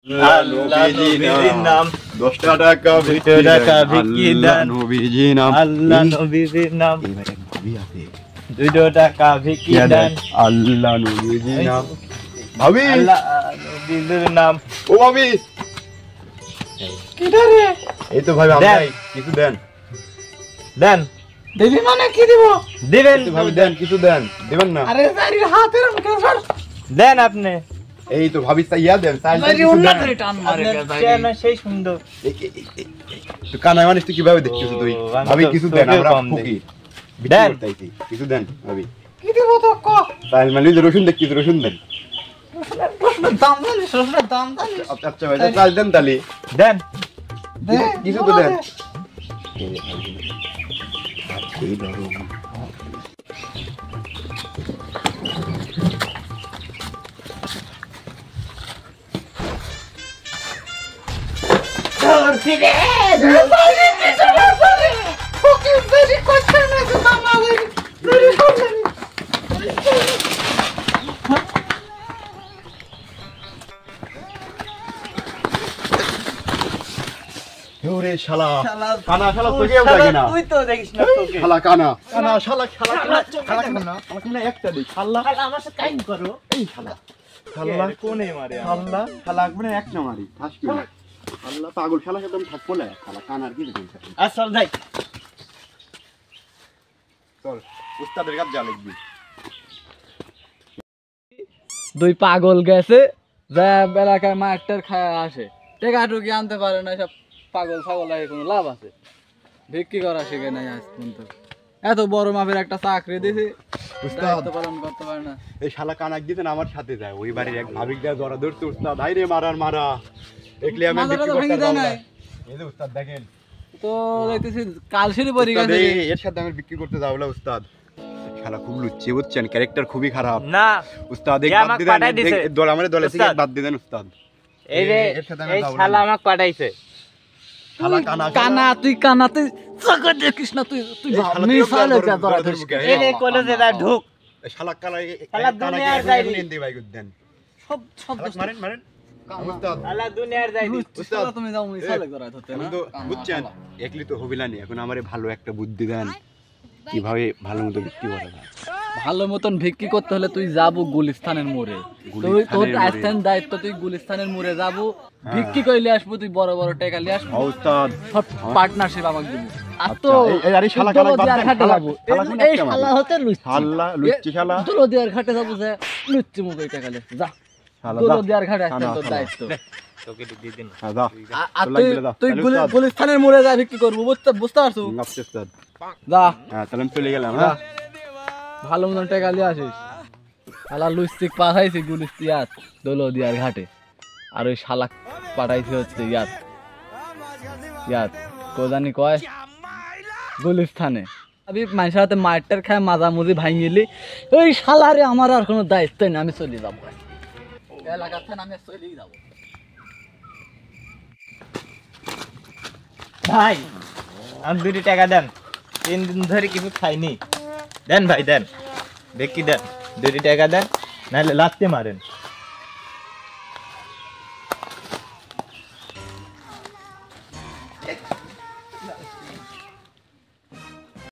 আল্লাহ নবীর নাম 10 টাকা ভিক্ষি দেন নবীজি নাম আল্লাহ নবীর নাম ভাবি আছে 2 টাকা ভিক্ষি দেন আল্লাহ নবীজি নাম ভাবি আল্লাহ নবীর নাম ও ভাবি কিডা রে এই তো ভাই আমরাই কিছু দেন দেন দেবি মানে কি দিব দিবেন তো ভাবি দেন কিছু দেন দিবেন না আরে জারির হাতের কাছে দেন আপনি এই তো ভাবি ইয়া দেন চাইলে কিছু দেন টান মারে কেন সেই সুন্দর তো কানাই মানে তুই কিভাবে দেখছিস তুই ভাবি কিছু দেন আমরা ফুকি দেন কিছু দেন ভাবি কি দিব তো ক তাই মানে রসুন দেখছিস রসুন দেন দাম দেন রসুনের দাম দেন আচ্ছা ভাই চাল দেন তালি দেন কিছু তো দেন এই ধরো ওরে শালা কানা শালা তোকেও লাগে না তুই তো দেখিস না তোকে শালা কানা কানা শালা শালা কানা কানা একটা দেখ শালা শালা আমার সাথে কাইন করো এই শালা শালা কোনে মারে শালা শালা মানে এক না মারি ফাঁস কি শালা পাগল শালা একদম থাকবো না শালা কানার কি দেখছিস চল যাই চল উস্তাদের কাছে যা লিখবি দুই পাগল গেছে যা বেলাকার মাস্টার খায় আসে টাকা টুকি আনতে পারে না সব পাগল ছাগল লাগে কোনো লাভ আছে ভিক্ষি করা শিখে নাই আজ পর্যন্ত এত বড় মাপের একটা চাকরি দিয়েছে উস্তাদ পালন করতে পারে না এই শালা কানাক দিতেন আমার সাথে যায় ওই বাড়ির এক ভাবিক দেয়া ধরা ধরতে উস্তাদ হাই রে মারার মারা দেখলে আমি ভিক্ষি করতে পারলাম না এই যে উস্তাদ দেখেন তো দেখতেছি কালশিরি পরি গেছে এর সাথে আমি বিক্রি করতে যাবো না উস্তাদ শালা খুব লুচ্ছি বুঝছেন ক্যারেক্টার খুবই খারাপ না উস্তাদ এক বাদ দিবেন দল আমারে দলে থেকে বাদ দিবেন উস্তাদ এই রে এই শালা আমাকে পাঠাইছে শালা কানা কানা তুই চাকা দেখিস না তুই তুই মিসালে যা ধরা ধরিস এই রে কলেজে যা ঢুক শালা কানা শালা দুনিয়ার যাই নিন্দে ভাই দেন সব সব মারেন মারেন উস্তাদ শালা দুনিয়ার যাই উস্তাদ তুমি যাও মিসালে ধরা ধরতে না বুঝছেন একলি তো হবিলানি এখন আমারে ভালো একটা বুদ্ধি দেন কিভাবে ভালো মতো বিক্রি করা যায় ভালো মতন ভিক্ষি করতে হলে তুই যাবো গুলিস্তানের মোড়ে তুই তোর আস্থান দায়িত্ব তুই গুলিস্তানের মোড়ে যাবো ভিক্ষি কইলে আসবো তুই বড় বড় টাকা নিয়ে আসবো উস্তাদ সব পার্টনারশিপ আমাকে দিবি আর তো এই আরে শালা কানা বাদ দেন ঘাটে যাবো এই শালা হতে লুচ্ছি শালা লুচ্ছি শালা দোলদিয়ার ঘাটে যাবো যে লুচ্ছি মুখে টাকা লে যা দোলদিয়ার ঘাটে আসতে তোর দায়িত্ব তোকে দিয়ে দিন যা আর তুই গুলিস্তানের মোড়ে যা ভিক্ষি করবো বুঝতে পারছো উস্তাদ যা হ্যাঁ তাহলে চলে গেলাম হ্যাঁ ভালো মতন টাকা নিয়ে আসিস শালা লুস্তিক পাঠাইছি গুলিস্তিয়াত দোলদিয়ার ঘাটে আর ওই শালা পাঠাইছি হচ্ছে ইয়াত কোজানি কয় গুলিস্তানে আমি মানুষের হাতে মারটার খায় মাঝামুঝি ভাঙিলি ওই শালারে আমার আর কোনো দায়িত্ব নেই আমি চলে যাবো এলাকার থেকে আমি চলেই যাবো ভাই আমি 2 টাকা দেন 3 দিন ধরে কিছু খাইনি দেন ভাই দেন ভিক্ষি দেন 2 টাকা দেন নাহলে লাত্তি মারেন